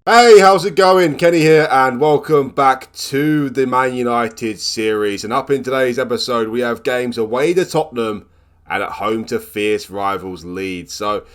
Hey, how's it going? Kenny here, and welcome back to the Man United series. And up in today's episode, we have games away to Tottenham and at home to fierce rivals Leeds. So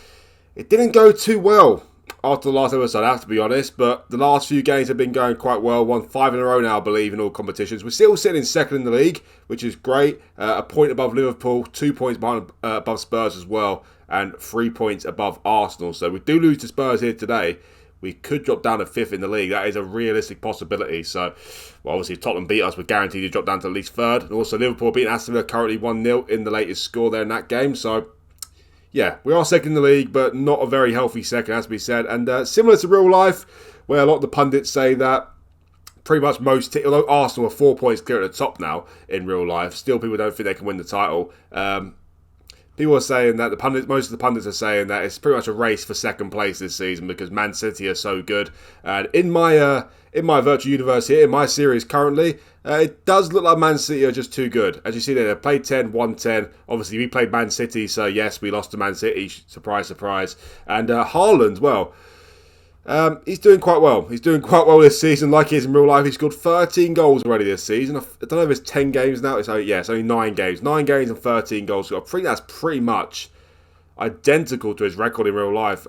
it didn't go too well after the last episode, I have to be honest, but the last few games have been going quite well. Won 5 in a row now, I believe, in all competitions. We're still sitting in second in the league, which is great. A point above Liverpool, 2 points above Spurs as well, and 3 points above Arsenal. So we do lose to Spurs here today. We could drop down to 5th in the league. That is a realistic possibility. So, well, obviously, if Tottenham beat us, we're guaranteed to drop down to at least 3rd. And also, Liverpool beating Aston Villa currently 1-0 in the latest score there in that game. So, yeah, we are second in the league, but not a very healthy second, as we said. And similar to real life, where a lot of the pundits say that pretty much although Arsenal are 4 points clear at the top now in real life, still people don't think they can win the title. People are saying that most of the pundits are saying that it's pretty much a race for second place this season because Man City are so good. And in my virtual universe here, in my series currently, it does look like Man City are just too good. As you see there, they played 10, won 10. Obviously, we played Man City, so yes, we lost to Man City. Surprise, surprise. And Haaland, well, he's doing quite well. He's doing quite well this season, like he is in real life. He scored 13 goals already this season. I don't know if it's 10 games now. It's only 9 games. 9 games and 13 goals. I think that's pretty much identical to his record in real life.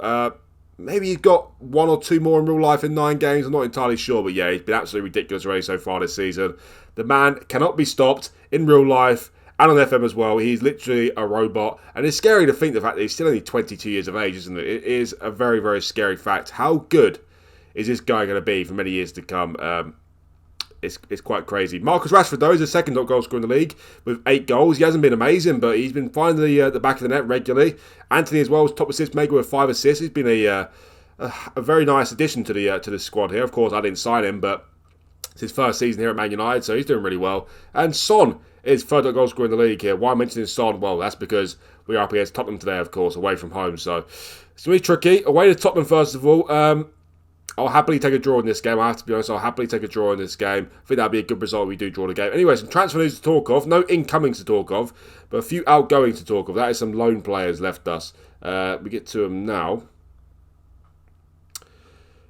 Maybe he's got 1 or 2 more in real life in 9 games. I'm not entirely sure, but yeah, he's been absolutely ridiculous already so far this season. The man cannot be stopped in real life and on FM as well. He's literally a robot. And it's scary to think the fact that he's still only 22 years of age, isn't it? It is a very, very scary fact. How good is this guy going to be for many years to come? It's quite crazy. Marcus Rashford, though, is the second top goal scorer in the league with 8 goals. He hasn't been amazing, but he's been finding the back of the net regularly. Anthony as well is top assist maker with 5 assists. He's been a very nice addition to the squad here. Of course, I didn't sign him, but it's his first season here at Man United, so he's doing really well. And Son is third goal scorer in the league here. Why I'm mentioning Son? Well, that's because we are up against Tottenham today, of course, away from home. So it's going to be tricky. Away to Tottenham, first of all. I'll happily take a draw in this game. I have to be honest, I'll happily take a draw in this game. I think that'd be a good result if we do draw the game. Anyway, some transfer news to talk of. No incomings to talk of, but a few outgoings to talk of. That is some loan players left us. We get to them now.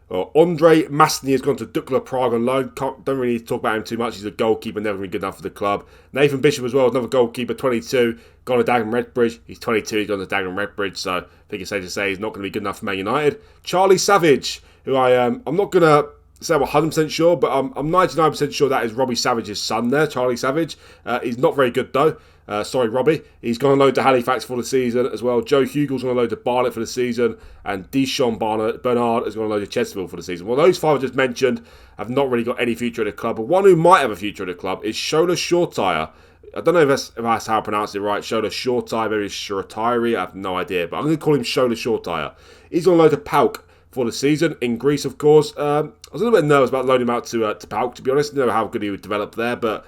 Andre Masny has gone to Dukla Prague on loan. Don't really need to talk about him too much. He's a goalkeeper, never been good enough for the club. Nathan Bishop as well, another goalkeeper, 22. Gone to Dagenham Redbridge. He's 22, he's gone to Dagenham Redbridge, so I think it's safe to say he's not going to be good enough for Man United. Charlie Savage, who I'm not going to say I'm 100% sure, but I'm 99% sure that is Robbie Savage's son there, Charlie Savage. He's not very good though. Sorry, Robbie. He's gone on loan to Halifax for the season as well. Joe Hugel's gone on loan to Barnet for the season. And Deshaun Bernard has gone on loan to Chesterfield for the season. Well, those 5 I just mentioned have not really got any future at the club. But one who might have a future at the club is Shola Shortire. I don't know if that's how I pronounce it right. Shola Shortire, maybe Shortire. I have no idea. But I'm going to call him Shola Shortire. He's on loan to Pauk for the season in Greece, of course. I was a little bit nervous about loaning him out to Pauk, to be honest. I didn't know how good he would develop there, but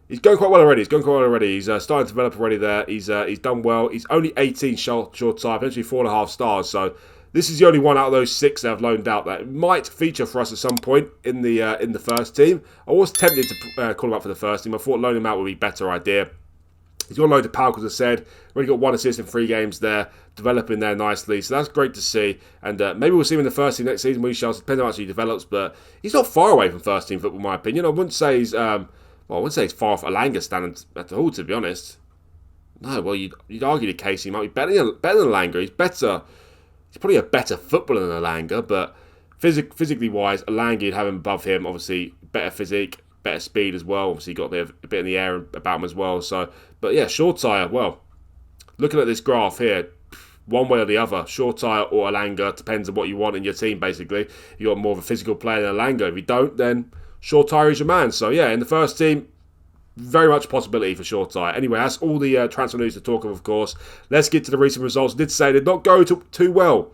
he's going quite well already. He's starting to develop already there. He's done well. He's only 18 short time, potentially 4.5 stars. So this is the only one out of those 6 that I've loaned out that might feature for us at some point in the first team. I was tempted to call him up for the first team. I thought loaning him out would be a better idea. He's got a load of power, as I said. Already got 1 assist in 3 games there, developing there nicely. So that's great to see. And maybe we'll see him in the first team next season. We shall, depending on how he develops. But he's not far away from first team football, in my opinion. I wouldn't say he's far off Alanga standing at all, to be honest. No, well, you'd argue the case he might be better than Alanga. He's probably a better footballer than Alanga, but physically wise, Alanga you'd have him above him. Obviously, better physique, better speed as well. Obviously, got a bit in the air about him as well. So, but yeah, Shortire. Well, looking at this graph here, one way or the other, Shortire or Alanga, depends on what you want in your team. Basically, you got more of a physical player than Alanga. If you don't, then Shortire is your man. So yeah, in the first team, very much a possibility for Shortire. Anyway, that's all the transfer news to talk of course. Let's get to the recent results. I did say they did not go too well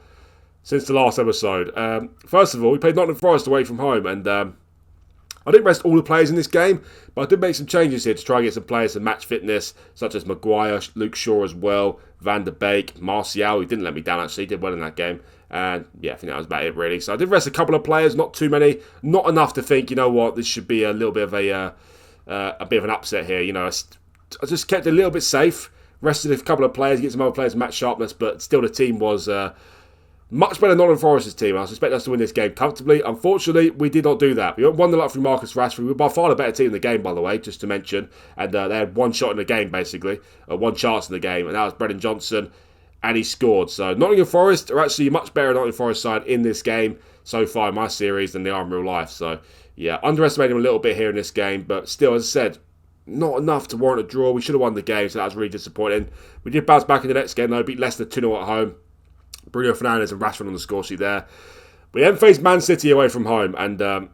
since the last episode. First of all, we played Nottingham Forest away from home, and I didn't rest all the players in this game, but I did make some changes here to try and get some players to match fitness, such as Maguire, Luke Shaw as well, Van der Beek, Martial, who didn't let me down actually, did well in that game. And yeah, I think that was about it really. So I did rest a couple of players, not too many, not enough to think, you know what, this should be a little bit of a bit of an upset here. You know, I just kept it a little bit safe, rested a couple of players, get some other players match sharpness, but still the team was Much better than Nottingham Forest's team. I suspect us to win this game comfortably. Unfortunately, we did not do that. We won the lot through Marcus Rashford. We were by far the better team in the game, by the way, just to mention. And they had one shot in the game, basically. One chance in the game. And that was Brendan Johnson. And he scored. So Nottingham Forest are actually much better Nottingham Forest side in this game so far in my series than they are in real life. So, yeah, underestimated them a little bit here in this game. But still, as I said, not enough to warrant a draw. We should have won the game, so that was really disappointing. We did bounce back in the next game, though. Beat Leicester 2-0 at home. Bruno Fernandes and Rashford on the score sheet there. We then faced Man City away from home, and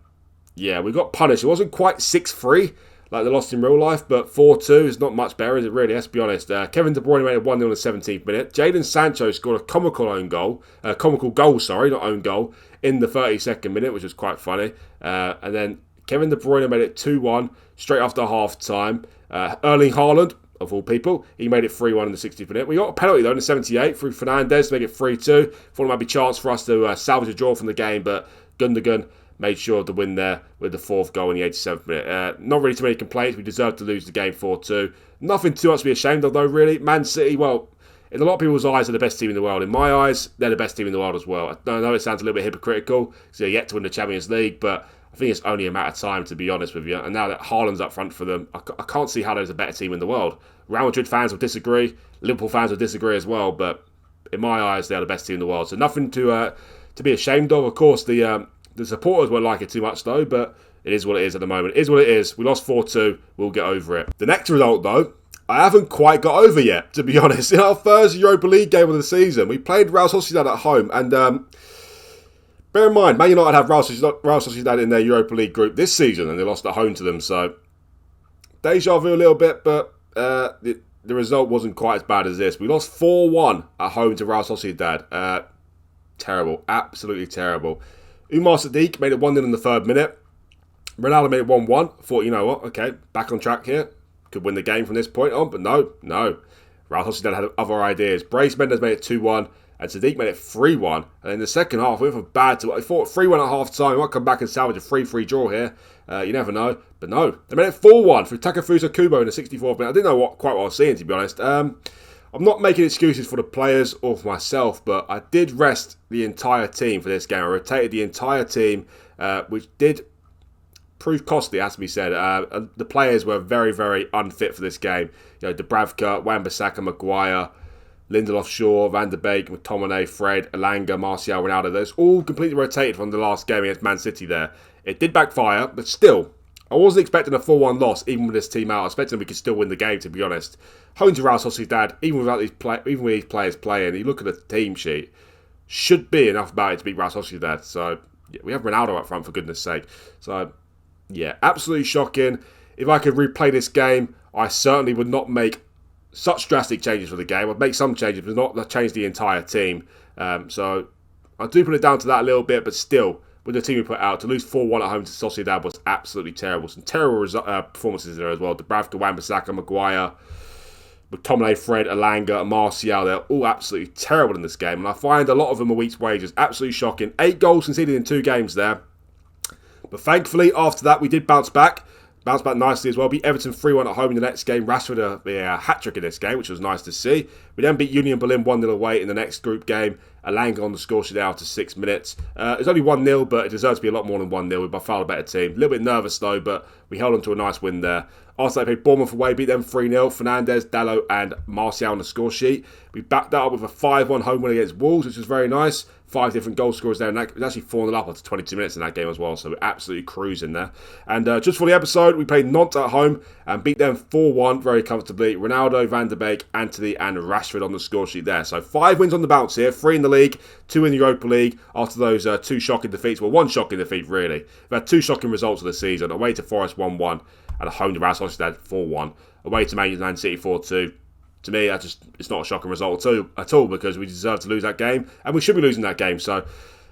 yeah, we got punished. It wasn't quite 6-3 like they lost in real life, but 4-2 is not much better, is it really? Let's be honest. Kevin De Bruyne made it 1-0 in the 17th minute. Jadon Sancho scored a comical goal, not own goal, in the 32nd minute, which was quite funny. And then Kevin De Bruyne made it 2-1 straight after half time. Erling Haaland, of all people, he made it 3-1 in the 60th minute. We got a penalty though in the 78th through Fernandes to make it 3-2. Thought it might be a chance for us to salvage a draw from the game, but Gundogan made sure of the win there with the 4th goal in the 87th minute. Not really too many complaints. We deserved to lose the game 4-2. Nothing too much to be ashamed of though, really. Man City, well, in a lot of people's eyes, they're the best team in the world. In my eyes, they're the best team in the world as well. I know it sounds a little bit hypocritical because they're yet to win the Champions League, but I think it's only a matter of time, to be honest with you. And now that Haaland's up front for them, I can't see how there's a better team in the world. Real Madrid fans will disagree. Liverpool fans will disagree as well. But in my eyes, they're the best team in the world. So nothing to be ashamed of. Of course, the supporters won't like it too much, though. But it is what it is at the moment. It is what it is. We lost 4-2. We'll get over it. The next result, though, I haven't quite got over yet, to be honest. In our first Europa League game of the season, we played Real Sociedad at home. And bear in mind, Man United have Real Sociedad in their Europa League group this season, and they lost at home to them. So, deja vu a little bit, but the result wasn't quite as bad as this. We lost 4-1 at home to Real Sociedad. Terrible. Absolutely terrible. Umar Sadiq made it 1-0 in the 3rd minute. Ronaldo made it 1-1. Thought, you know what, okay, back on track here. Could win the game from this point on, but no. Real Sociedad had other ideas. Brais Mendes made it 2-1. And Sadiq made it 3-1. And in the second half, we went from bad to... I thought 3-1 at half time. We might come back and salvage a 3-3 draw here. You never know. But no. They made it 4-1 through Takefusa Kubo in the 64th minute. I didn't know quite what I was seeing, to be honest. I'm not making excuses for the players or for myself, but I did rest the entire team for this game. I rotated the entire team, which did prove costly, has to be said. The players were very, very unfit for this game. You know, Dubravka, Wan-Bissaka, Maguire, Lindelof, Shaw, Van der Beek, McTominay, Fred, Elanga, Martial, Ronaldo. Those all completely rotated from the last game against Man City there. It did backfire, but still, I wasn't expecting a 4-1 loss, even with this team out. I was expecting we could still win the game, to be honest. Home to Real Sociedad, even with these players playing, you look at the team sheet, should be enough about it to beat Real Sociedad. So, yeah, we have Ronaldo up front, for goodness sake. So, yeah, absolutely shocking. If I could replay this game, I certainly would not make such drastic changes for the game. I'd make some changes, but not change the entire team. So I do put it down to that a little bit, but still, with the team we put out, to lose 4-1 at home to Sociedad was absolutely terrible. Some terrible performances there as well. Dubravka, Wan-Bissaka, Maguire, McTominay, Fred, Elanga, and Martial, they're all absolutely terrible in this game. And I find a lot of them a week's wages. Absolutely shocking. 8 goals conceded in 2 games there. But thankfully, after that, we did bounce back. Bounced back nicely as well. Beat Everton 3-1 at home in the next game. Rashford a hat-trick in this game, which was nice to see. We then beat Union Berlin 1-0 away in the next group game. Elanga on the score sheet after 6 minutes. It was only 1-0, but it deserves to be a lot more than 1-0. We're by far a better team. A little bit nervous though, but we held on to a nice win there. After they played Bournemouth away, beat them 3-0. Fernandes, Dalot and Martial on the score sheet. We backed that up with a 5-1 home win against Wolves, which was very nice. 5 different goal scorers there, and it was actually 4-0 up after 22 minutes in that game as well, so we're absolutely cruising there. And just for the episode, we played Nantes at home and beat them 4-1 very comfortably. Ronaldo, Van der Beek, Antony and Rashford on the score sheet there. So 5 wins on the bounce here, 3 in the league, 2 in the Europa League after those 2 shocking defeats. Well, 1 shocking defeat really. We've had 2 shocking results of the season. Away to Forest 1-1 and at home to Real Sociedad 4-1. Away to Man City 4-2. To me, it's not a shocking result at all because we deserve to lose that game and we should be losing that game. So,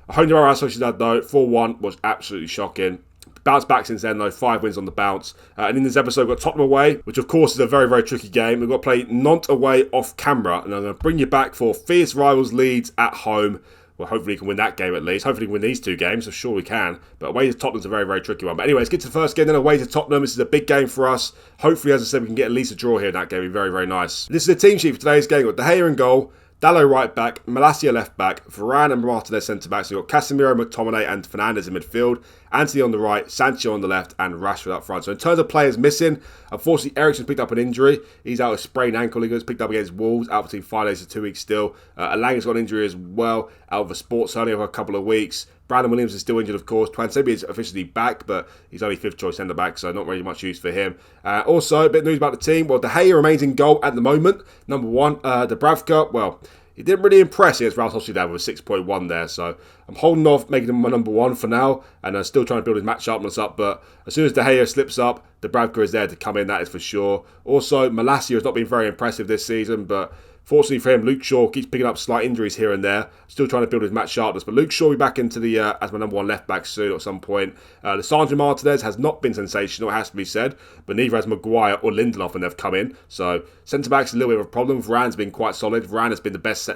home to Real Sociedad though, 4-1 was absolutely shocking. Bounced back since then though, 5 wins on the bounce. And in this episode, we've got Tottenham away, which of course is a very, very tricky game. We've got to play Nantes away off camera, and I'm going to bring you back for fierce rivals Leeds at home. Well, hopefully we can win that game at least. Hopefully we can win these 2 games. I'm sure we can. But away to Tottenham's a very, very tricky one. But anyway, let's get to the first game. Then away to Tottenham. This is a big game for us. Hopefully, as I said, we can get at least a draw here in that game. It'd be very, very nice. This is the team sheet for today's game. We've got De Gea in goal. Dallo right back, Malacia left back, Varane and Martinez centre backs. So you've got Casemiro, McTominay and Fernandes in midfield. Anthony on the right, Sancho on the left and Rashford up front. So in terms of players missing, unfortunately Eriksen picked up an injury. He's out with sprained ankle. He was picked up against Wolves, out between 5 days to 2 weeks still. Alanga's got an injury as well, out of a sports only over a couple of weeks. Brandon Williams is still injured, of course. Twansebi is officially back, but he's only 5th choice centre back, so not really much use for him. Also, a bit of news about the team. Well, De Gea remains in goal at the moment. Number 1, Dubravka, well, he didn't really impress against Real Sociedad with a 6.1 there, so I'm holding off making him my number 1 for now, and I'm still trying to build his match sharpness up, but as soon as De Gea slips up, Dubravka is there to come in, that is for sure. Also, Malacia has not been very impressive this season, but fortunately for him, Luke Shaw keeps picking up slight injuries here and there. Still trying to build his match sharpness. But Luke Shaw will be back into the as my number 1 left back soon at some point. Lisandro Martinez has not been sensational, it has to be said. But neither has Maguire or Lindelof when they've come in. So centre-back's a little bit of a problem. Varane's been quite solid. Varane has been the best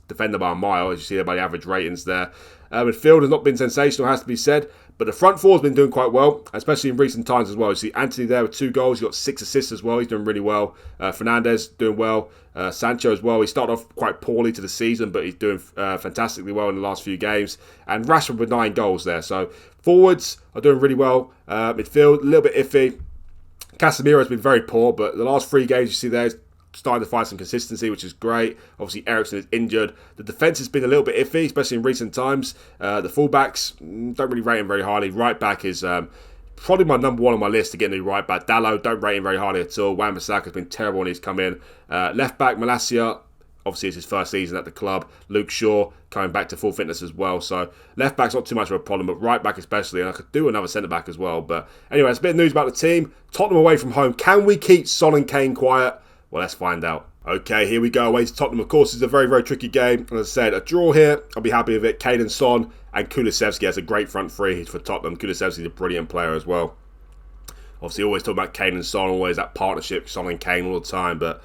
defender by a mile, as you see there by the average ratings there. Midfield has not been sensational, has to be said. But the front four has been doing quite well, especially in recent times as well. You see Anthony there with 2 goals. He's got 6 assists as well. He's doing really well. Fernandes doing well. Sancho as well. He started off quite poorly to the season, but he's doing fantastically well in the last few games. And Rashford with 9 goals there. So forwards are doing really well. Midfield, a little bit iffy. Casemiro has been very poor, but the last 3 games you see there is starting to find some consistency, which is great. Obviously, Eriksen is injured. The defence has been a little bit iffy, especially in recent times. The fullbacks, don't really rate him very highly. Right back is probably my number 1 on my list to get a new right back. Dallo, don't rate him very highly at all. Wan-Bissaka has been terrible when he's come in. Left back, Malacia, obviously it's his first season at the club. Luke Shaw coming back to full fitness as well. So left back's not too much of a problem, but right back especially. And I could do another centre back as well. But anyway, it's a bit of news about the team. Tottenham away from home. Can we keep Son and Kane quiet? Well, let's find out. Okay, here we go. Away to Tottenham. Of course, it's a very, very tricky game. As I said, a draw here, I'll be happy with it. Kane and Son, and Kulusevski has a great front three for Tottenham. Kulusevski's a brilliant player as well. Obviously, always talk about Kane and Son, always that partnership, Son and Kane all the time. But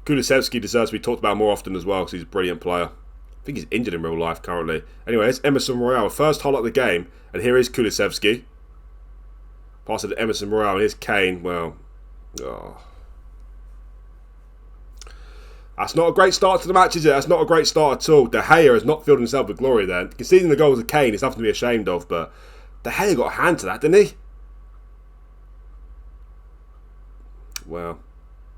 Kulusevski deserves to be talked about more often as well because he's a brilliant player. I think he's injured in real life currently. Anyway, it's Emerson Royale. First highlight of the game, and here is Kulusevski. Pass it to Emerson Royale, and here's Kane. Well, that's not a great start to the match, is it? That's not a great start at all. De Gea has not filled himself with glory there. Conceding the goals of Kane is nothing to be ashamed of, but De Gea got a hand to that, didn't he? Well,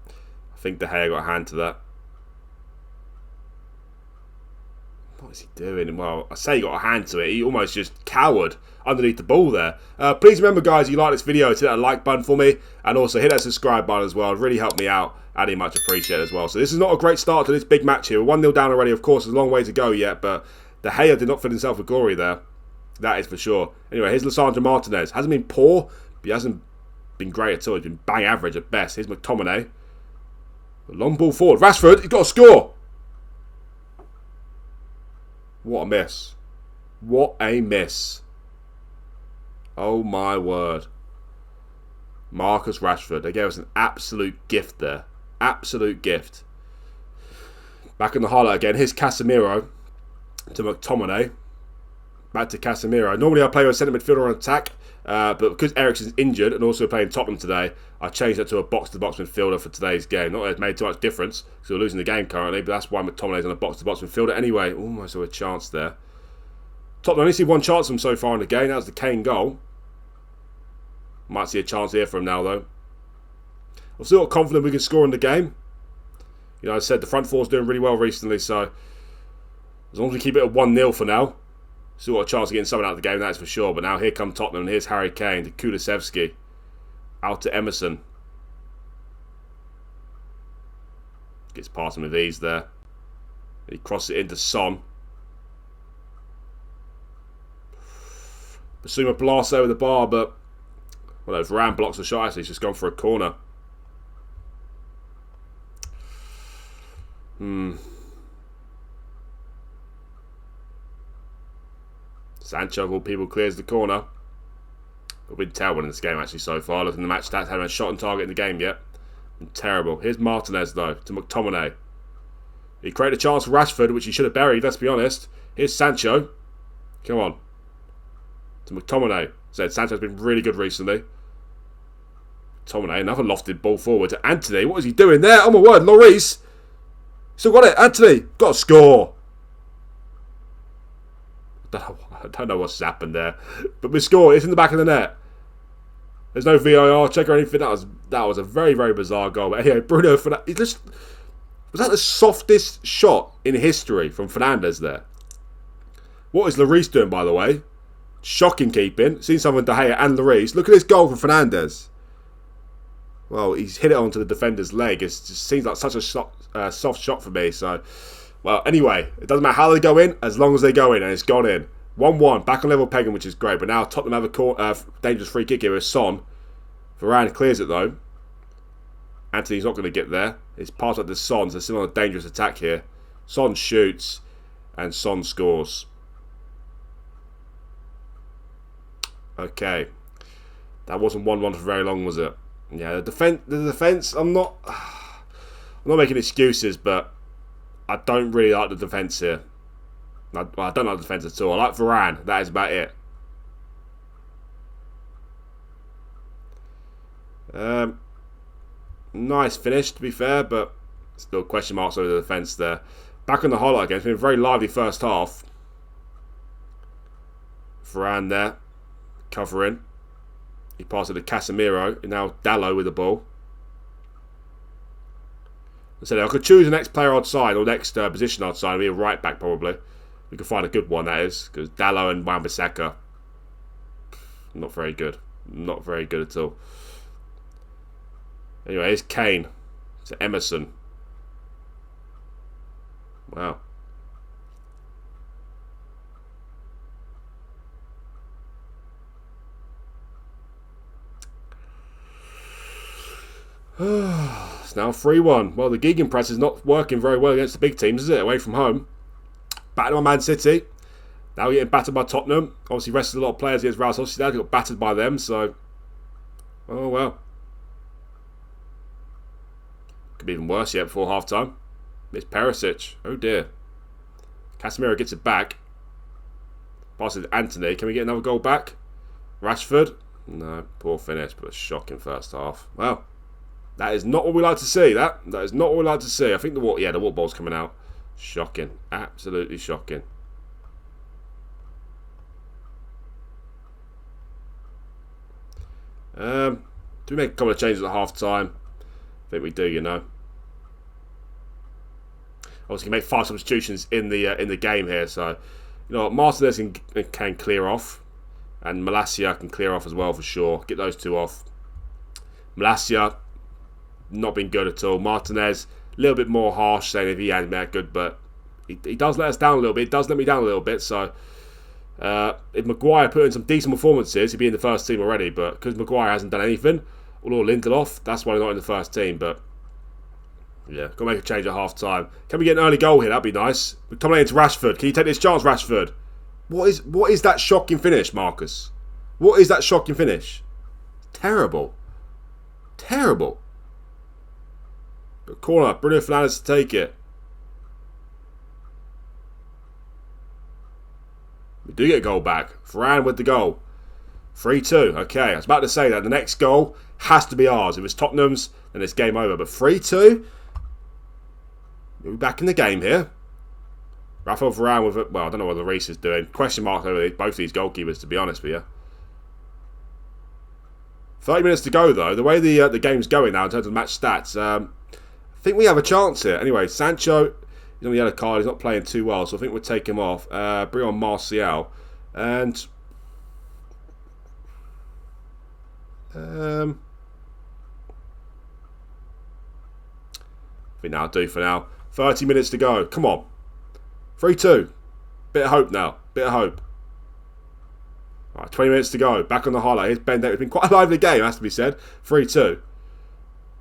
I think De Gea got a hand to that. What is he doing? Well, I say he got a hand to it. He almost just cowered underneath the ball there. Please remember, guys, if you like this video, hit that like button for me. And also hit that subscribe button as well. It really helped me out. I'd much appreciate it as well. So this is not a great start to this big match here. We're 1-0 down already, of course. There's a long way to go yet. But De Gea did not fill himself with glory there. That is for sure. Anyway, here's Lisandro Martinez. Hasn't been poor, but he hasn't been great at all. He's been bang average at best. Here's McTominay. A long ball forward. Rashford, he's got to score. What a miss. What a miss. Oh my word. Marcus Rashford. They gave us an absolute gift there. Absolute gift. Back in the highlight again. Here's Casemiro to McTominay. Back to Casemiro. Normally I play with a centre midfielder on attack. But because Eriksen's injured and also playing Tottenham today, I changed that to a box-to-box midfielder for today's game. Not that it's made too much difference because we're losing the game currently, but that's why McTominay's on a box-to-box midfielder anyway. Almost saw a chance there. Tottenham only see 1 chance from so far in the game. That was the Kane goal. Might see a chance here for him now, though. I'm still confident we can score in the game. You know, I said the front four's doing really well recently, so as long as we keep it at 1-0 for now, still got a chance of getting something out of the game, that's for sure. But now here come Tottenham, and here's Harry Kane to Kulusevski. Out to Emerson. Gets past him with ease there. He crosses it into Son. Basuma blasts over the bar, but well, Varane blocks the shot, actually. He's just gone for a corner. Sancho, of all people, clears the corner. We've been terrible in this game, actually, so far. Looking at the match stats, haven't had a shot on target in the game yet. Been terrible. Here's Martinez, though, to McTominay. He created a chance for Rashford, which he should have buried, let's be honest. Here's Sancho. Come on. To McTominay. Said Sancho's been really good recently. McTominay, another lofted ball forward to Anthony. What is he doing there? Oh my word, Lloris. Still got it. Anthony, got to score. I don't know what's happened there. But we scored. It's in the back of the net. There's no VAR check or anything. That was a very, very bizarre goal. But anyway, Bruno Fernandes. Was that the softest shot in history from Fernandes there? What is Lloris doing, by the way? Shocking keeping. Seen someone De Gea and Lloris. Look at this goal from Fernandes. Well, he's hit it onto the defender's leg. It just seems like such a soft shot for me. So, well, anyway, it doesn't matter how they go in, as long as they go in, and it's gone in. 1-1, back on level pegging, which is great. But now Tottenham have a dangerous free kick here with Son. Varane clears it though. Anthony's not going to get there. It's passed up to Son, so still on a dangerous attack here. Son shoots, and Son scores. Okay, that wasn't 1-1 for very long, was it? Yeah, the defense. I'm not making excuses, but I don't really like the defense here. I don't like the defense at all. I like Varane. That is about it. Nice finish, to be fair, but still question marks over the defence there. Back on the highlight again. It's been a very lively first half. Varane there, covering. He passed it to Casemiro, and now Dalot with the ball. I said I could choose the next player outside, or next position outside. It'll be a right back probably. We could find a good one, that is, because Dalot and Wan-Bissaka, not very good. Not very good at all. Anyway, here's Kane to Emerson. Wow. It's now 3-1. Well, the gegenpress is not working very well against the big teams, is it? Away from home. Battered by Man City. Now getting battered by Tottenham. Obviously rested a lot of players against Real Sociedad. Got battered by them, so... Oh, well. Could be even worse yet before half-time. It's Perisic. Oh, dear. Casemiro gets it back. Passes to Anthony. Can we get another goal back? Rashford? No. Poor finish, but a shocking first half. Well, that is not what we like to see, that is not what we like to see. I think the water ball's coming out. Shocking. Absolutely shocking. Do we make a couple of changes at half-time? I think we do, you know. Obviously, make 5 substitutions in the game here. So, you know, Martinez can clear off, and Malacia can clear off as well for sure. Get those two off. Malacia not been good at all. Martinez a little bit more harsh, saying if he hadn't been that good, but he does let us down a little bit. He does let me down a little bit. So, if Maguire put in some decent performances, he'd be in the first team already. But because Maguire hasn't done anything, or Lindelof, that's why he's not in the first team. But yeah, got to make a change at half time. Can we get an early goal here? That'd be nice. We're coming into Rashford. Can you take this chance, Rashford? What is that shocking finish, Marcus? What is that shocking finish? Terrible. Terrible. But corner, Bruno Fernandes to take it. We do get a goal back. Varane with the goal. 3-2. Okay, I was about to say that the next goal has to be ours. If it was Tottenham's, then it's game over. But 3-2. We're back in the game here. Rafael Varane with it. Well, I don't know what Lloris is doing. Question mark over both these goalkeepers, to be honest with you. 30 minutes to go, though. The way the game's going now in terms of match stats, I think we have a chance here. Anyway, Sancho, he's on the yellow card. He's not playing too well, so I think we'll take him off. Bring on Martial. And... I think that'll do for now. 30 minutes to go. Come on. 3-2. Bit of hope now. Bit of hope. Right, 20 minutes to go. Back on the highlight. Here's Ben. It's been quite a lively game, has to be said. 3-2.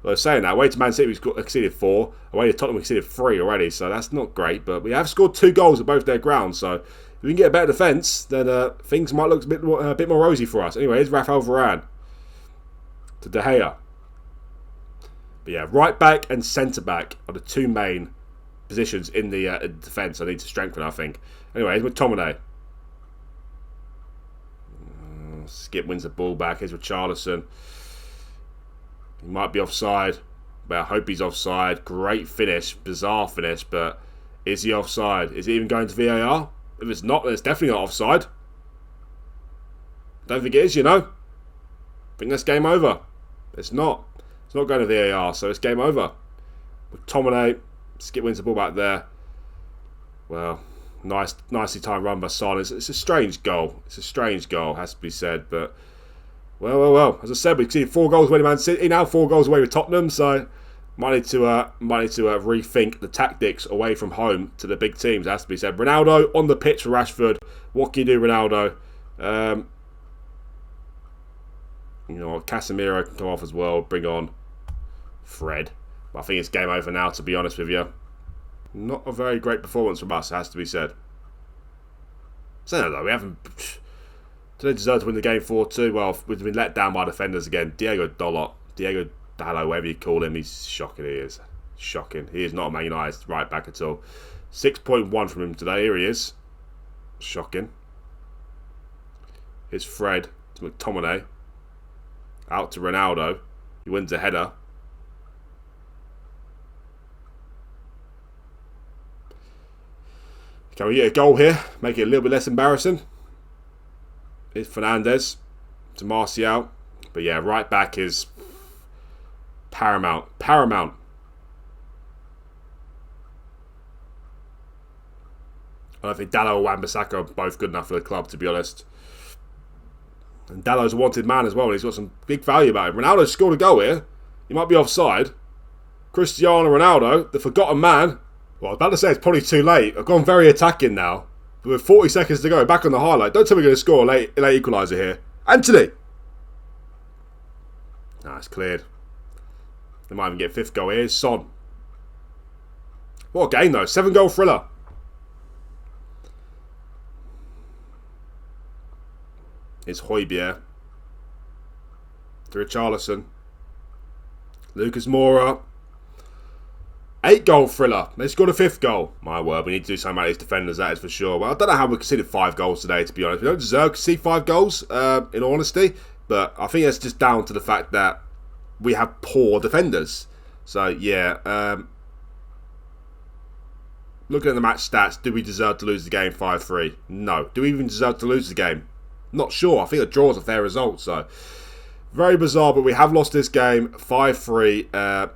Well, saying that, away to Man City, we've exceeded 4. Away to Tottenham, we exceeded 3 already. So that's not great. But we have scored 2 goals at both their grounds. So if we can get a better defence, then things might look a bit more rosy for us. Anyway, here's Rafael Varane. To De Gea. But yeah, right back and centre back are the 2 main positions in the defence I need to strengthen, I think. Anyway, here's McTominay. Skip wins the ball back. Here's Richarlison. He might be offside. But I hope he's offside. Great finish. Bizarre finish. But is he offside? Is it even going to VAR? If it's not, then it's definitely not offside. Don't think it is, you know. I think that's game over. It's not. It's not going to VAR, so it's game over. McTominay, Skip wins the ball back there. Well, nicely timed run by Son. It's a strange goal. It's a strange goal, has to be said. But, well. As I said, we've seen 4 goals away to Man City, now 4 goals away with Tottenham, so might need to rethink the tactics away from home to the big teams, has to be said. Ronaldo on the pitch for Rashford. What can you do, Ronaldo? Casemiro can come off as well. Bring on Fred. But I think it's game over now, to be honest with you. Not a very great performance from us, has to be said. So no, though, we haven't. Do they deserve to win the game 4-2? Well, we've been let down by defenders again. Diego Dalot, whatever you call him, he's shocking. He is shocking. He is not a Man United right back at all. 6.1 from him today. Here he is. Shocking. Here's Fred to McTominay. Out to Ronaldo. He wins a header. Can we get a goal here? Make it a little bit less embarrassing. It's Fernandes to Martial. But yeah, right back is paramount. I don't think Dalot or Wan-Bissaka are both good enough for the club, to be honest. And Dalot's a wanted man as well, and he's got some big value about him. Ronaldo scored a goal here. He might be offside. Cristiano Ronaldo, the forgotten man. Well, I was about to say it's probably too late. I've gone very attacking now. But with 40 seconds to go, back on the highlight. Don't tell me we're going to score a late equaliser here. Anthony! Nah, it's cleared. They might even get 5th goal here. Son. What a game, though. 7-goal thriller. It's Højbjerg. To Richarlison. Lucas Moura. 8-goal thriller. They scored a 5th goal. My word, we need to do something about these defenders, that is for sure. Well, I don't know how we conceded 5 goals today, to be honest. We don't deserve to see 5 goals, in all honesty. But I think that's just down to the fact that we have poor defenders. So, yeah. Looking at the match stats, do we deserve to lose the game 5-3? No. Do we even deserve to lose the game? Not sure. I think a draw is a fair result. So, very bizarre, but we have lost this game 5-3.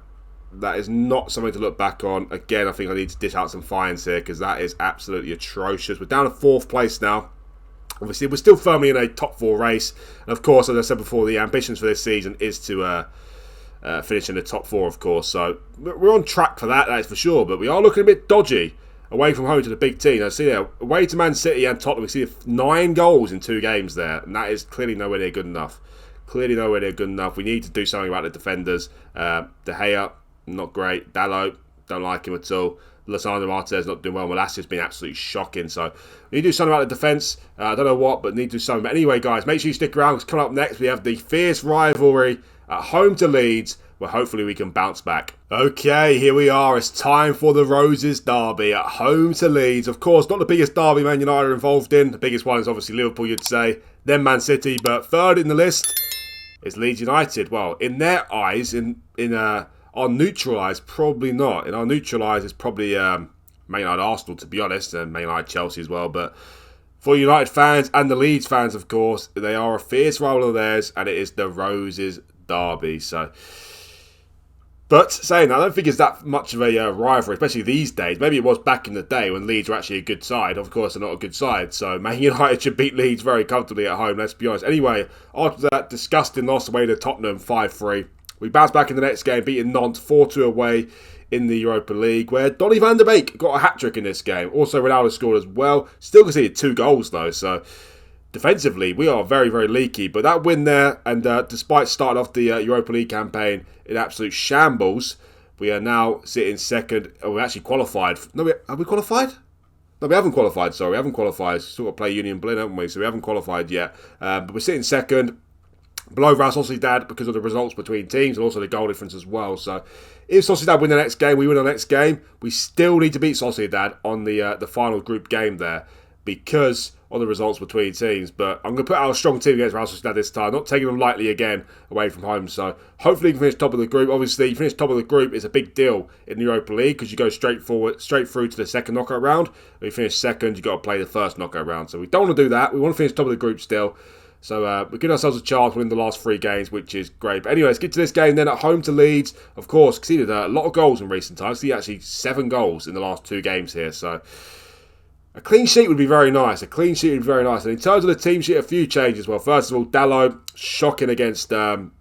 That is not something to look back on. Again, I think I need to dish out some fines here because that is absolutely atrocious. We're down to 4th place now. Obviously, we're still firmly in a top 4 race. And of course, as I said before, the ambitions for this season is to finish in the top 4, of course. So we're on track for that is for sure. But we are looking a bit dodgy away from home to the big team. I see there, away to Man City and Tottenham, we see 9 goals in 2 games there. And that is clearly nowhere near good enough. We need to do something about the defenders. De Gea, not great. Dalot, don't like him at all. Lisandro Martinez not doing well. Malassia's been absolutely shocking. So we need to do something about the defence. I don't know what, but need to do something. But anyway, guys, make sure you stick around because coming up next, we have the fierce rivalry at home to Leeds, where hopefully we can bounce back. Okay, here we are. It's time for the Roses derby at home to Leeds. Of course, not the biggest derby Man United are involved in. The biggest one is obviously Liverpool, you'd say. Then Man City, but third in the list is Leeds United. Well, in their eyes, our neutral eyes, probably not. In our neutral eyes, it's probably Man United Arsenal, to be honest, and Man United Chelsea as well. But for United fans and the Leeds fans, of course, they are a fierce rival of theirs, and it is the Roses derby. But saying that, I don't think it's that much of a rivalry, especially these days. Maybe it was back in the day when Leeds were actually a good side. Of course, they're not a good side, so Man United should beat Leeds very comfortably at home, let's be honest. Anyway, after that disgusting loss away to Tottenham 5-3, we bounced back in the next game, beating Nantes 4-2 away in the Europa League, where Donny van de Beek got a hat-trick in this game. Also, Ronaldo scored as well. Still conceded 2 goals, though, so defensively, we are very, very leaky. But that win there, and despite starting off the Europa League campaign in absolute shambles, we are now sitting second. Oh, we actually qualified. No, have we qualified? No, we haven't qualified, sorry. We haven't qualified. Still got to play Union Berlin, haven't we? So we haven't qualified yet. But we're sitting second. Below Real Sociedad because of the results between teams and also the goal difference as well. So if Sociedad win the next game, we win the next game. We still need to beat Sociedad on the final group game there. because of the results between teams. But I'm going to put out a strong team against Real Sociedad this time, not taking them lightly again away from home. So hopefully you can finish top of the group. Obviously, you finish top of the group is a big deal in the Europa League because you go straight through to the second knockout round. When you finish second, you've got to play the first knockout round. So we don't want to do that. We want to finish top of the group still. So we're giving ourselves a chance to win the last 3 games, which is great. But anyway, let's get to this game then at home to Leeds. Of course, conceded a lot of goals in recent times. See, actually 7 goals in the last 2 games here. So a clean sheet would be very nice. And in terms of the team sheet, a few changes. Well, first of all, Dalot, shocking against Tottenham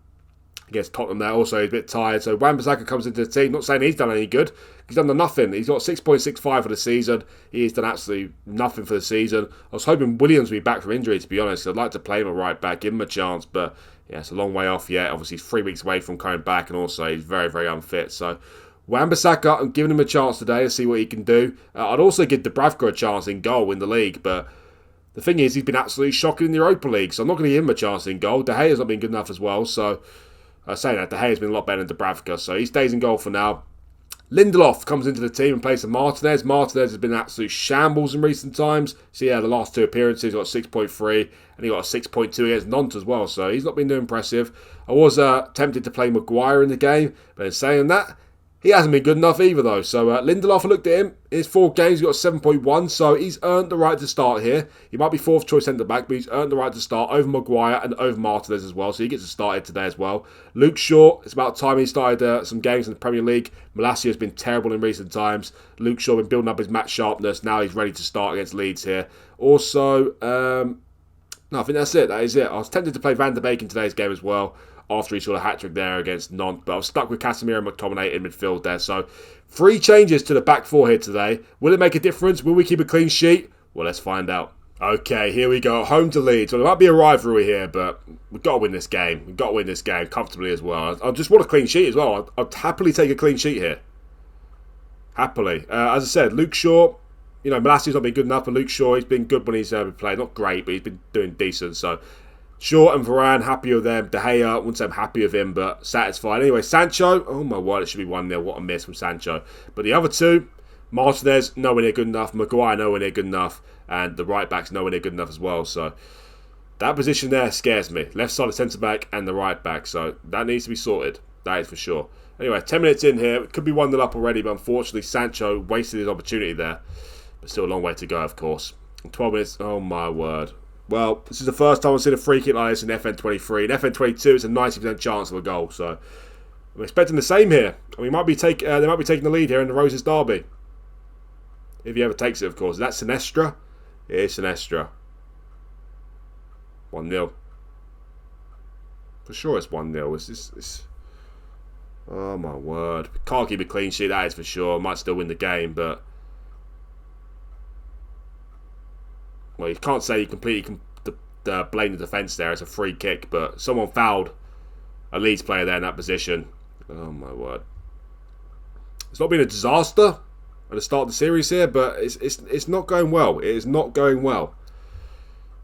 there. Also, he's a bit tired. So Wan-Bissaka comes into the team. Not saying he's done any good. He's done nothing. He's got 6.65 for the season. He's done absolutely nothing for the season. I was hoping Williams would be back from injury, to be honest. I'd like to play him a right back, give him a chance. But yeah, it's a long way off yet. Obviously, he's 3 weeks away from coming back. And also, he's very, very unfit. So Wan-Bissaka, I'm giving him a chance today to see what he can do. I'd also give Dubravka a chance in goal in the league. But the thing is, he's been absolutely shocking in the Europa League. So I'm not going to give him a chance in goal. De Gea's not been good enough as well. So saying that, De Gea's been a lot better than Dubravka. So he stays in goal for now. Lindelof comes into the team in place of Martinez. Martinez has been an absolute shambles in recent times. So yeah, the last 2 appearances, he got 6.3 and he got a 6.2 against Nantes as well. So he's not been too impressive. I was tempted to play Maguire in the game, but in saying that, he hasn't been good enough either though. So Lindelof, I looked at him. In his 4 games, he got 7.1. So he's earned the right to start here. He might be 4th choice centre back, but he's earned the right to start over Maguire and over Martinez as well. So he gets started today as well. Luke Shaw, it's about time he started some games in the Premier League. Malacia has been terrible in recent times. Luke Shaw has been building up his match sharpness. Now he's ready to start against Leeds here. Also, no, I think that's it. That is it. I was tempted to play Van der Beek in today's game as well, after he scored a hat-trick there against Nantes. But I was stuck with Casemiro and McTominay in midfield there. So 3 changes to the back 4 here today. Will it make a difference? Will we keep a clean sheet? Well, let's find out. Okay, here we go. Home to Leeds. Well, there might be a rivalry here, but we've got to win this game. We've got to win this game comfortably as well. I just want a clean sheet as well. I'd happily take a clean sheet here. Happily. As I said, Luke Shaw, you know, Malacia's not been good enough, but Luke Shaw, he's been good when he's been playing. Not great, but he's been doing decent. So Shaw and Varane, happy with them. De Gea, wouldn't say I'm happy with him, but satisfied. Anyway, Sancho, oh my word, it should be 1-0. What a miss from Sancho. But the other 2, Martinez, nowhere near good enough. Maguire, nowhere near good enough. And the right back's nowhere near good enough as well. So that position there scares me. Left side of centre-back and the right back. So that needs to be sorted. That is for sure. Anyway, 10 minutes in here. It could be 1-0 up already, but unfortunately Sancho wasted his opportunity there. But still a long way to go, of course. 12 minutes, oh my word. Well, this is the first time I've seen a free kick like this in FM23. In FM22, it's a 90% chance of a goal. So I'm expecting the same here. And they might be taking the lead here in the Roses derby. If he ever takes it, of course. Is that Sinestra? It is Sinestra. 1-0. For sure it's 1-0. It's oh my word. Can't keep a clean sheet, that is for sure. Might still win the game, but well, you can't say you completely blame the defence there. It's a free kick, but someone fouled a Leeds player there in that position. Oh my word. It's not been a disaster at the start of the series here, but it's not going well. It is not going well.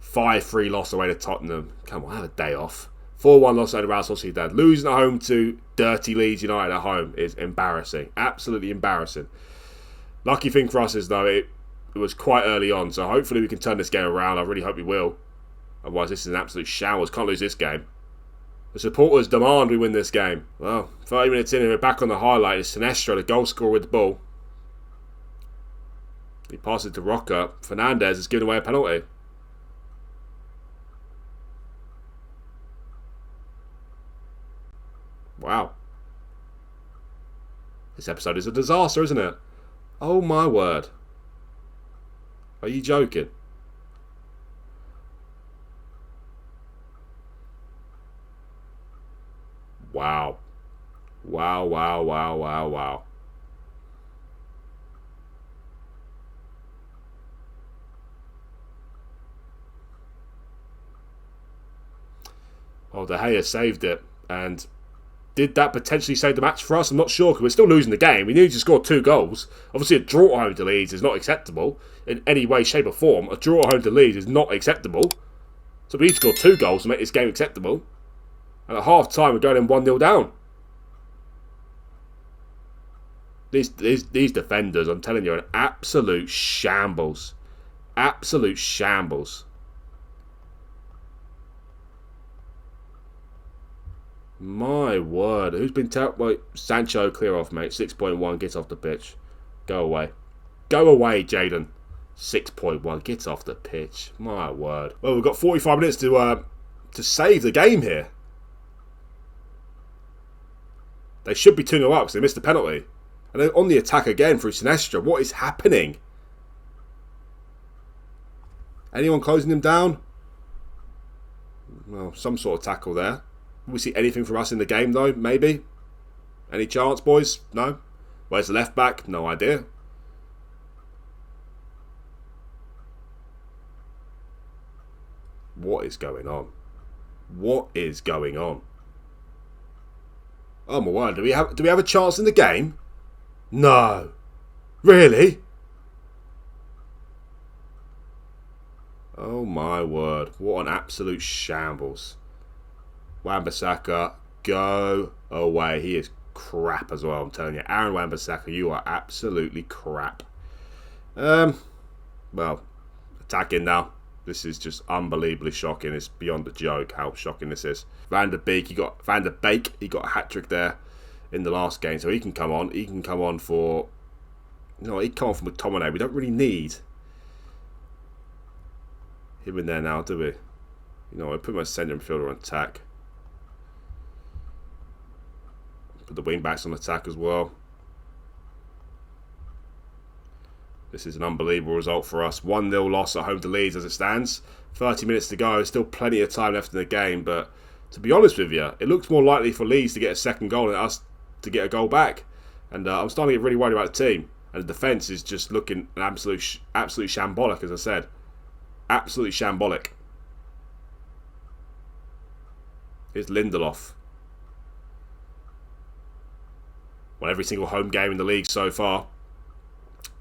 5-3 loss away to Tottenham. Come on, have a day off. 4-1 loss over Real Sociedad. Losing at home to dirty Leeds United at home is embarrassing. Absolutely embarrassing. Lucky thing for us is, though, it was quite early on, so hopefully we can turn this game around. I really hope we will. Otherwise, this is an absolute showers. Can't lose this game. The supporters demand we win this game. Well, 30 minutes in and we're back on the highlight. It's Sinestra, the goal scorer with the ball. He passes it to Roca. Fernandez has given away a penalty. Wow. This episode is a disaster, isn't it? Oh my word. Are you joking? Wow. Wow, wow, wow, wow, wow. Oh, De Gea saved it. And did that potentially save the match for us? I'm not sure, because we're still losing the game. We need to score 2 goals. Obviously, a draw at home to Leeds is not acceptable in any way, shape or form. A draw at home to Leeds is not acceptable. So we need to score 2 goals to make this game acceptable. And at half time, we're going in 1-0 down. These defenders, I'm telling you, are an absolute shambles. Absolute shambles. My word. Who's been Wait, Sancho, clear off, mate. 6.1, get off the pitch. Go away. Go away, Jaden. 6.1, get off the pitch. My word. Well, we've got 45 minutes to save the game here. They should be 2-0 up because they missed the penalty. And they're on the attack again through Sinestra. What is happening? Anyone closing him down? Well, some sort of tackle there. Will we see anything from us in the game, though? Maybe? Any chance, boys? No? Where's the left back? No idea. What is going on? What is going on? Oh my word, do we have a chance in the game? No. Really? Oh my word. What an absolute shambles. Wan-Bissaka, go away. He is crap as well, I'm telling you. Aaron Wan-Bissaka, you are absolutely crap. Well, attacking now. This is just unbelievably shocking. It's beyond a joke how shocking this is. Van der Beek, he got a hat-trick there in the last game, so he can come on. He can come on for... No, he can come on for McTominay. We don't really need him in there now, do we? You know, I put my centre midfielder on attack. Put the wing-backs on attack as well. This is an unbelievable result for us. 1-0 loss at home to Leeds as it stands. 30 minutes to go. Still plenty of time left in the game. But to be honest with you, it looks more likely for Leeds to get a second goal than us to get a goal back. And I'm starting to get really worried about the team. And the defence is just looking an absolute shambolic, as I said. Absolutely shambolic. Here's Lindelof. Won every single home game in the league so far.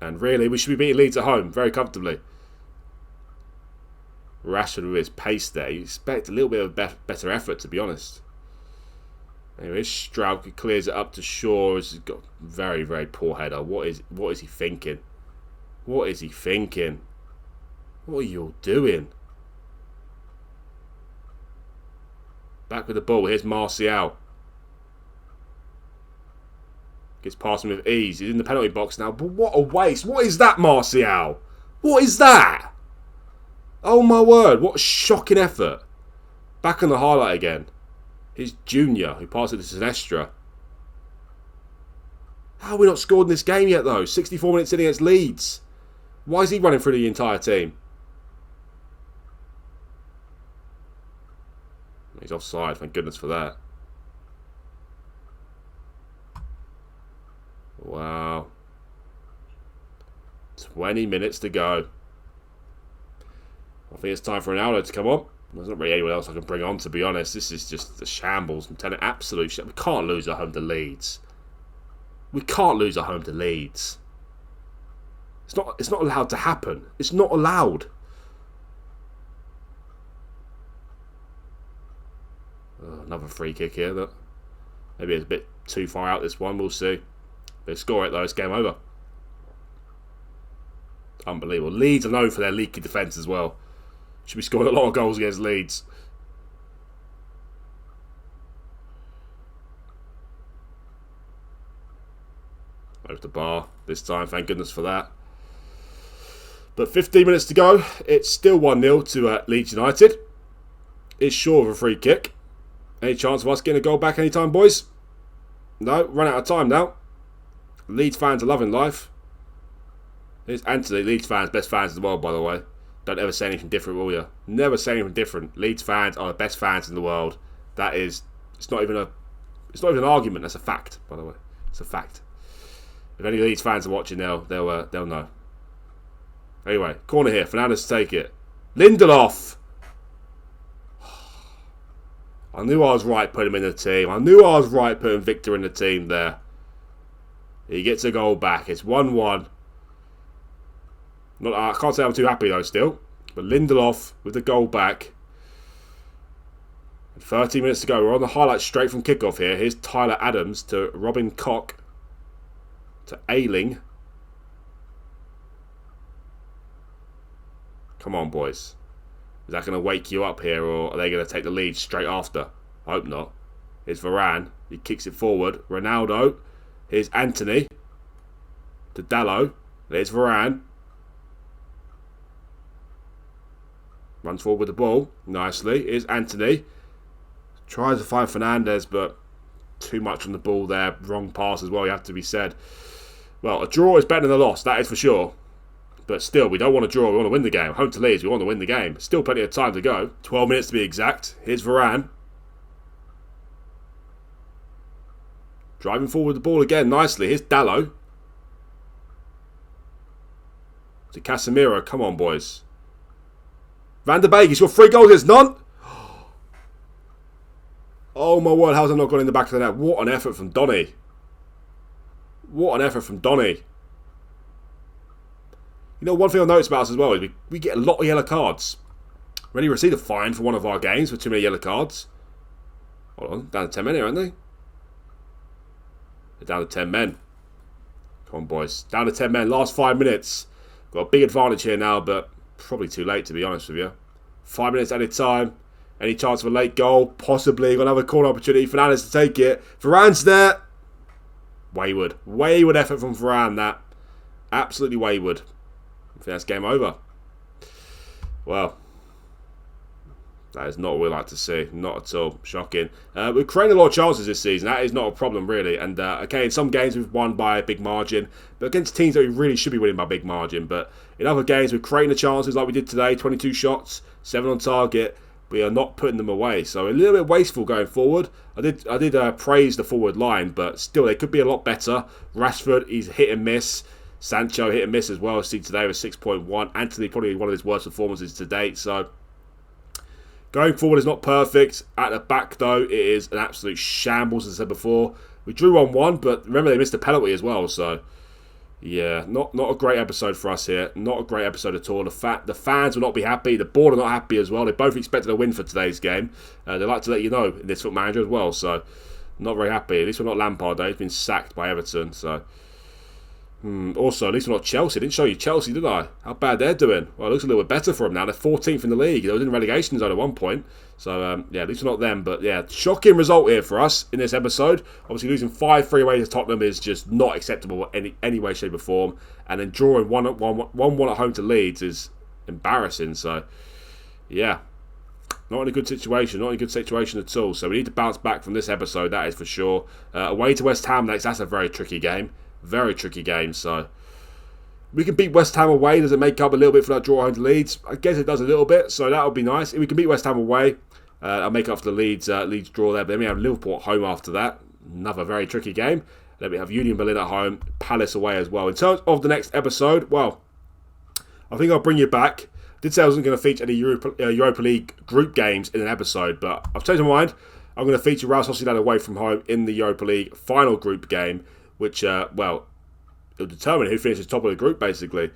And really, we should be beating Leeds at home very comfortably. Rashford with his pace there. You expect a little bit of better effort, to be honest. Anyway, Strauch clears it up to Shaw. He's got very, very poor header. What is he thinking? What is he thinking? What are you all doing? Back with the ball. Here's Martial. Gets past him with ease. He's in the penalty box now. But what a waste. What is that, Martial? What is that? Oh my word. What a shocking effort. Back on the highlight again. Here's Junior, who passed it to Sinestra. How have we not scored in this game yet, though? 64 minutes in against Leeds. Why is he running through the entire team? He's offside. Thank goodness for that. Wow. 20 minutes to go. I think it's time for Ronaldo to come on. There's not really anyone else I can bring on, to be honest. This is just a shambles. I'm telling you, absolute shit. We can't lose at home to Leeds. We can't lose at home to Leeds. It's not allowed to happen. It's not allowed. Oh, another free kick here. That maybe it's a bit too far out, this one. We'll see. They score it though, it's game over. Unbelievable. Leeds are known for their leaky defence as well. Should be scoring a lot of goals against Leeds. Over the bar this time, thank goodness for that. But 15 minutes to go. It's still 1-0 to Leeds United. It's Shaw with a free kick. Any chance of us getting a goal back anytime, boys? No, run out of time now. Leeds fans are loving life. Here's Anthony, Leeds fans, best fans in the world, by the way. Don't ever say anything different, will you? Never say anything different. Leeds fans are the best fans in the world. That is, it's not even an argument. That's a fact, by the way. It's a fact. If any Leeds fans are watching, they'll know. Anyway, corner here. Fernandes to take it. Lindelof. I knew I was right putting him in the team. I knew I was right putting Victor in the team there. He gets a goal back. It's 1-1. I can't say I'm too happy though still. But Lindelof with the goal back. 30 minutes to go. We're on the highlights straight from kickoff here. Here's Tyler Adams to Robin Koch. To Ayling. Come on, boys. Is that going to wake you up here, or are they going to take the lead straight after? I hope not. Here's Varane. He kicks it forward. Ronaldo. Here's Anthony. To Dallo. There's Varane. Runs forward with the ball. Nicely. Here's Anthony. Tries to find Fernandes, but too much on the ball there. Wrong pass as well, you have to be said. Well, a draw is better than a loss, that is for sure. But still, we don't want a draw. We want to win the game. Home to Leeds, we want to win the game. Still plenty of time to go. 12 minutes to be exact. Here's Varane. Driving forward with the ball again nicely. Here's Dallo. To Casemiro. Come on, boys. Van der Beek, he's got 3 goals against none. Oh my word, how's that not gone in the back of the net? What an effort from Donny. What an effort from Donny. You know, one thing I noticed about us as well is we get a lot of yellow cards. We only received a fine for one of our games for too many yellow cards. Hold on, down to 10 men here, aren't they? They're down to 10 men. Come on, boys. Down to 10 men, last 5 minutes. Got a big advantage here now, but probably too late, to be honest with you. 5 minutes added time. Any chance of a late goal? Possibly. Got another corner opportunity. Fernandes to take it. Varane's there. Wayward. Wayward effort from Varane, that. Absolutely wayward. I think that's game over. Well, that is not what we like to see. Not at all. Shocking. We're creating a lot of chances this season. That is not a problem, really. And, okay, in some games we've won by a big margin. But against teams that we really should be winning by a big margin. But in other games, we're creating the chances like we did today. 22 shots. 7 on target. We are not putting them away. So a little bit wasteful going forward. I did praise the forward line. But still, they could be a lot better. Rashford, he's hit and miss. Sancho hit and miss as well. See today with 6.1. Anthony probably one of his worst performances to date. So going forward is not perfect. At the back, though, it is an absolute shambles, as I said before. We drew 1-1, but remember they missed a penalty as well. So, yeah, not a great episode for us here. Not a great episode at all. The fans will not be happy. The board are not happy as well. They both expected a win for today's game. They like to let you know in this FootballManager as well. So, not very happy. At least we're not Lampard, though. He's been sacked by Everton. So, also, at least we're not Chelsea. I didn't show you Chelsea, did I? How bad they're doing. Well, it looks a little bit better for them now. They're 14th in the league. They were in the relegation zone at one point. So, yeah, at least we're not them. But, yeah, shocking result here for us in this episode. Obviously, losing 5-3 away to Tottenham is just not acceptable in any way, shape or form. And then drawing 1-1 at home to Leeds is embarrassing. So, yeah, not in a good situation. Not in a good situation at all. So, we need to bounce back from this episode, that is for sure. Away to West Ham next, that's a very tricky game. Very tricky game, so we can beat West Ham away. Does it make up a little bit for that draw home to Leeds? I guess it does a little bit, so that would be nice. If we can beat West Ham away, I'll make up for the Leeds draw there. But then we have Liverpool at home after that. Another very tricky game. Then we have Union Berlin at home, Palace away as well. In terms of the next episode, well, I think I'll bring you back. I did say I wasn't going to feature any Europa League group games in an episode, but I've changed my mind. I'm going to feature Real Sociedad away from home in the Europa League final group game, which, well, it'll determine who finishes top of the group, basically.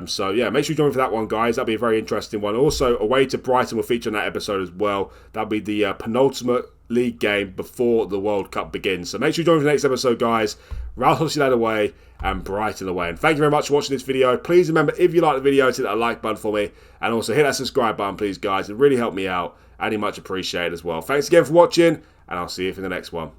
So, yeah, make sure you join me for that one, guys. That'll be a very interesting one. Also, away to Brighton will feature on that episode as well. That'll be the penultimate league game before the World Cup begins. So make sure you join me for the next episode, guys. Real Sociedad away and Brighton away. And thank you very much for watching this video. Please remember, if you like the video, hit that like button for me. And also hit that subscribe button, please, guys. It really helped me out. And you much appreciated as well. Thanks again for watching, and I'll see you for the next one.